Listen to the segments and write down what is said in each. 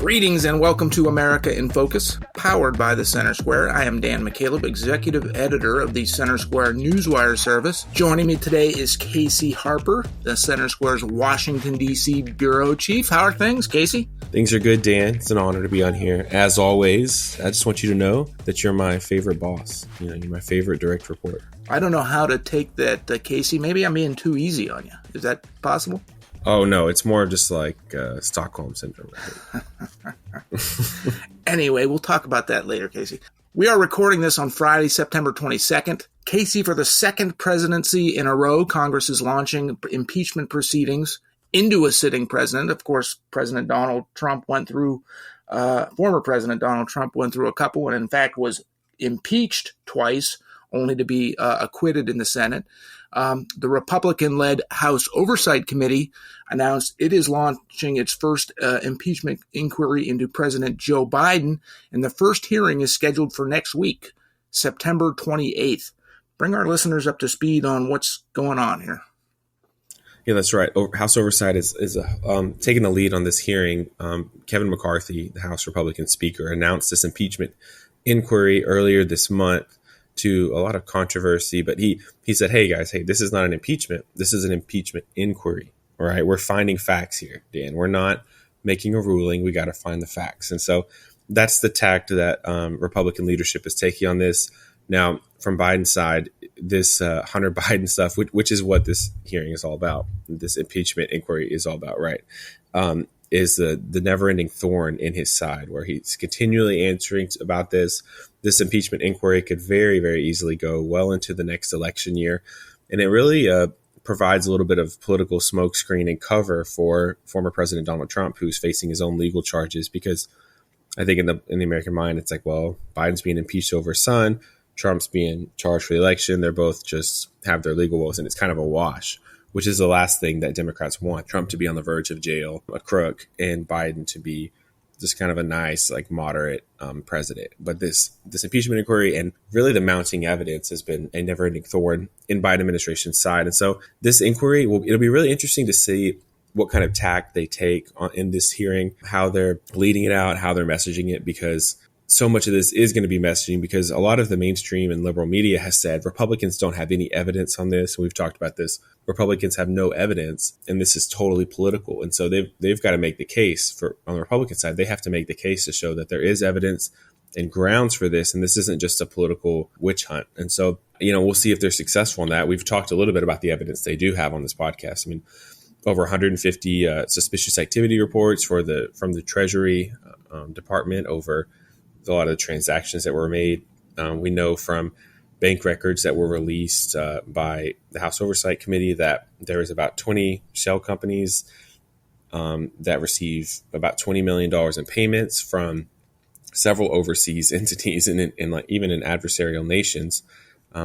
Greetings and welcome to America in Focus, powered by the Center Square. I am Dan McCaleb, executive editor of the Center Square Newswire service. Joining me today is Casey Harper, the Center Square's Washington, D.C. bureau chief. How are things, Casey? Things are good, Dan. It's an honor to be on here. As always, I just want you to know that you're my favorite boss. You're my favorite direct reporter. I don't know how to take that, Casey. Maybe I'm being too easy on you. Is that possible? Oh, no, it's more just like Stockholm Syndrome. Anyway, we'll talk about that later, Casey. We are recording this on Friday, September 22nd. Casey, for the second presidency in a row, Congress is launching impeachment proceedings into a sitting president. Of course, President Donald Trump went through, former President Donald Trump went through a couple and in fact was impeached twice, only to be acquitted in the Senate. The Republican-led House Oversight Committee announced it is launching its first impeachment inquiry into President Joe Biden, and the first hearing is scheduled for next week, September 28th. Bring our listeners up to speed on what's going on here. Yeah, that's right. House Oversight is taking the lead on this hearing. Kevin McCarthy, the House Republican Speaker, announced this impeachment inquiry earlier this month to a lot of controversy, but he said, hey guys, this is not an impeachment. This is an impeachment inquiry. All right. We're finding facts here, Dan. We're not making a ruling. We got to find the facts. And so that's the tact that Republican leadership is taking on this. Now, from Biden's side, this Hunter Biden stuff, which is what this hearing is all about, this impeachment inquiry is all about, right, is the never-ending thorn in his side, where he's continually answering about this. This impeachment inquiry could very, very easily go well into the next election year. And it really provides a little bit of political smokescreen and cover for former President Donald Trump, who's facing his own legal charges. Because I think in the American mind, it's like, well, Biden's being impeached over his son, Trump's being charged for the election. They're both just have their legal woes, and it's kind of a wash, which is the last thing that Democrats want. Trump to be on the verge of jail, a crook, and Biden to be just kind of a nice, like, moderate president. But this impeachment inquiry and really the mounting evidence has been a never-ending thorn in Biden administration's side. And so this inquiry, it'll be really interesting to see what kind of tack they take in this hearing, how they're leading it out, how they're messaging it, because so much of this is going to be messaging, because a lot of the mainstream and liberal media has said Republicans don't have any evidence on this. We've talked about this. Republicans have no evidence, and this is totally political. And so they've got to make the case on the Republican side. They have to make the case to show that there is evidence and grounds for this, and this isn't just a political witch hunt. And so, we'll see if they're successful in that. We've talked a little bit about the evidence they do have on this podcast. I mean, over 150 suspicious activity reports from the Treasury Department over a lot of the transactions that were made. We know from bank records that were released by the House Oversight Committee that there was about 20 shell companies that receive about $20 million in payments from several overseas entities and even in adversarial nations,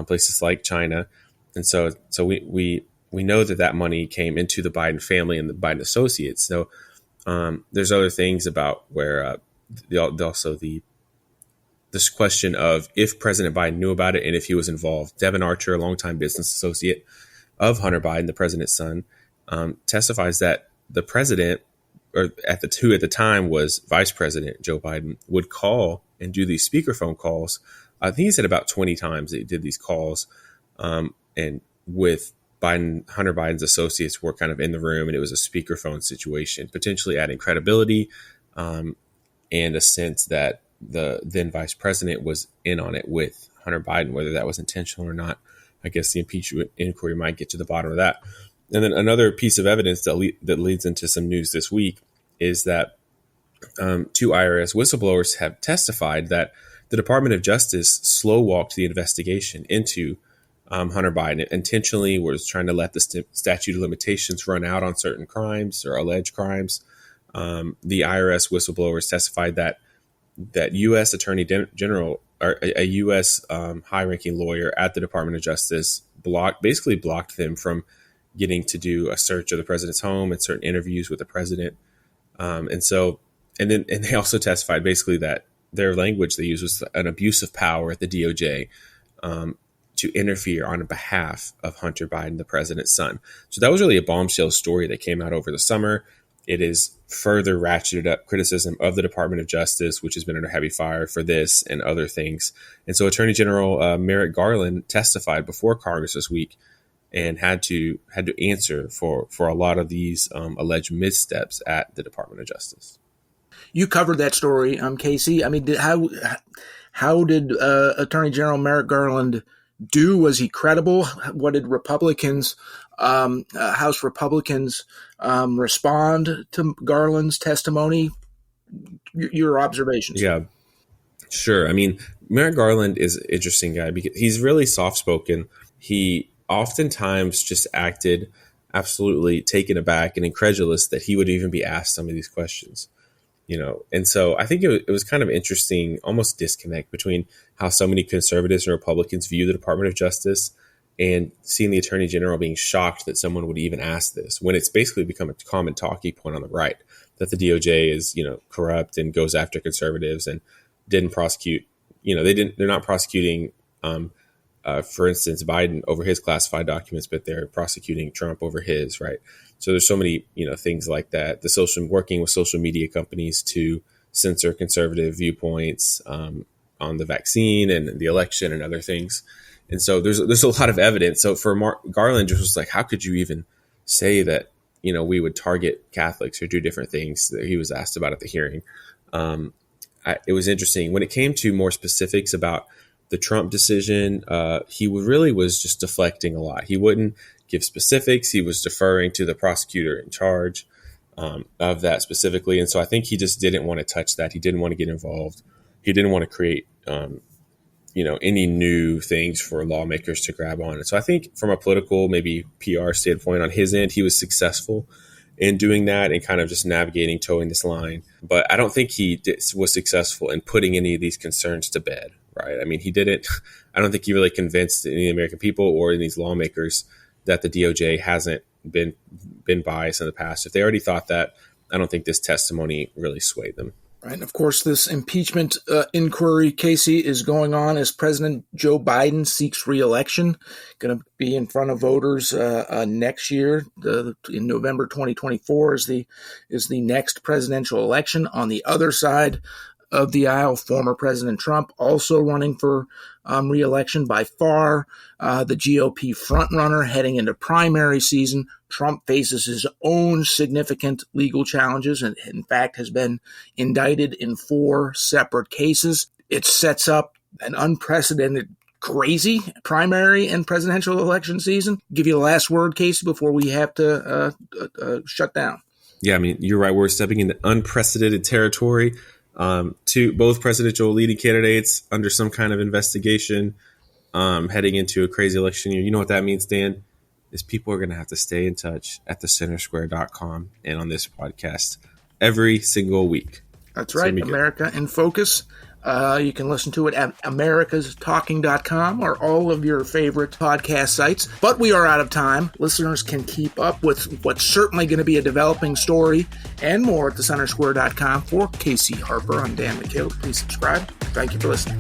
places like China. And so we know that money came into the Biden family and the Biden associates. So there's other things about where this question of if President Biden knew about it and if he was involved. Devin Archer, a longtime business associate of Hunter Biden, the president's son, testifies that the president, or at the time was Vice President Joe Biden, would call and do these speakerphone calls. I think he said about 20 times they did these calls, and with Hunter Biden's associates were kind of in the room, and it was a speakerphone situation, potentially adding credibility and a sense that the then vice president was in on it with Hunter Biden. Whether that was intentional or not, I guess the impeachment inquiry might get to the bottom of that. And then another piece of evidence that leads into some news this week is that two IRS whistleblowers have testified that the Department of Justice slow-walked the investigation into Hunter Biden. It intentionally was trying to let the statute of limitations run out on certain crimes or alleged crimes. The IRS whistleblowers testified that U.S. Attorney General, or a U.S. high-ranking lawyer at the Department of Justice, basically blocked them from getting to do a search of the president's home and certain interviews with the president. And they also testified basically that their language they used was an abuse of power at the DOJ to interfere on behalf of Hunter Biden, the president's son. So that was really a bombshell story that came out over the summer. it is further ratcheted up criticism of the Department of Justice, which has been under heavy fire for this and other things. And so Attorney General Merrick Garland testified before Congress this week and had to answer for a lot of these alleged missteps at the Department of Justice. You covered that story, Casey. I mean, how did Attorney General Merrick Garland do? Was he credible? What did Republicans, House Republicans, respond to Garland's testimony? Your observations. Yeah, sure. I mean, Merrick Garland is an interesting guy because he's really soft-spoken. He oftentimes just acted absolutely taken aback and incredulous that he would even be asked some of these questions. And so I think it was kind of interesting, almost disconnect between how so many conservatives and Republicans view the Department of Justice and seeing the Attorney General being shocked that someone would even ask this when it's basically become a common talking point on the right that the DOJ is, corrupt and goes after conservatives and didn't prosecute, they're not prosecuting, for instance, Biden over his classified documents, but they're prosecuting Trump over his, right? So there's so many, things like that. Working with social media companies to censor conservative viewpoints on the vaccine and the election and other things. And so there's a lot of evidence. So for Garland, just was like, how could you even say that, we would target Catholics or do different things that he was asked about at the hearing? It was interesting. When it came to more specifics about the Trump decision, he really was just deflecting a lot. He wouldn't give specifics. He was deferring to the prosecutor in charge of that specifically. And so I think he just didn't want to touch that. He didn't want to get involved. He didn't want to create, any new things for lawmakers to grab on. And so I think from a political, maybe PR standpoint on his end, he was successful in doing that and kind of just navigating, towing this line. But I don't think he was successful in putting any of these concerns to bed, right? I mean, I don't think he really convinced any American people or these lawmakers that the DOJ hasn't been biased in the past. If they already thought that, I don't think this testimony really swayed them. Right. And of course, this impeachment inquiry, Casey, is going on as President Joe Biden seeks re-election. Going to be in front of voters next year. In November 2024 is the next presidential election. On the other side of the aisle, former President Trump also running for re-election. By far the GOP frontrunner heading into primary season. Trump faces his own significant legal challenges and, in fact, has been indicted in 4 separate cases. It sets up an unprecedented, crazy primary and presidential election season. Give you the last word, Casey, before we have to shut down. Yeah, I mean, you're right. We're stepping into unprecedented territory. To both presidential leading candidates under some kind of investigation, heading into a crazy election year. You know what that means, Dan? Is people are going to have to stay in touch at thecentersquare.com and on this podcast every single week. That's right. America in Focus. You can listen to it at americastalking.com or all of your favorite podcast sites. But we are out of time. Listeners can keep up with what's certainly going to be a developing story and more at thecentersquare.com. For Casey Harper, I'm Dan McHale. Please subscribe. Thank you for listening.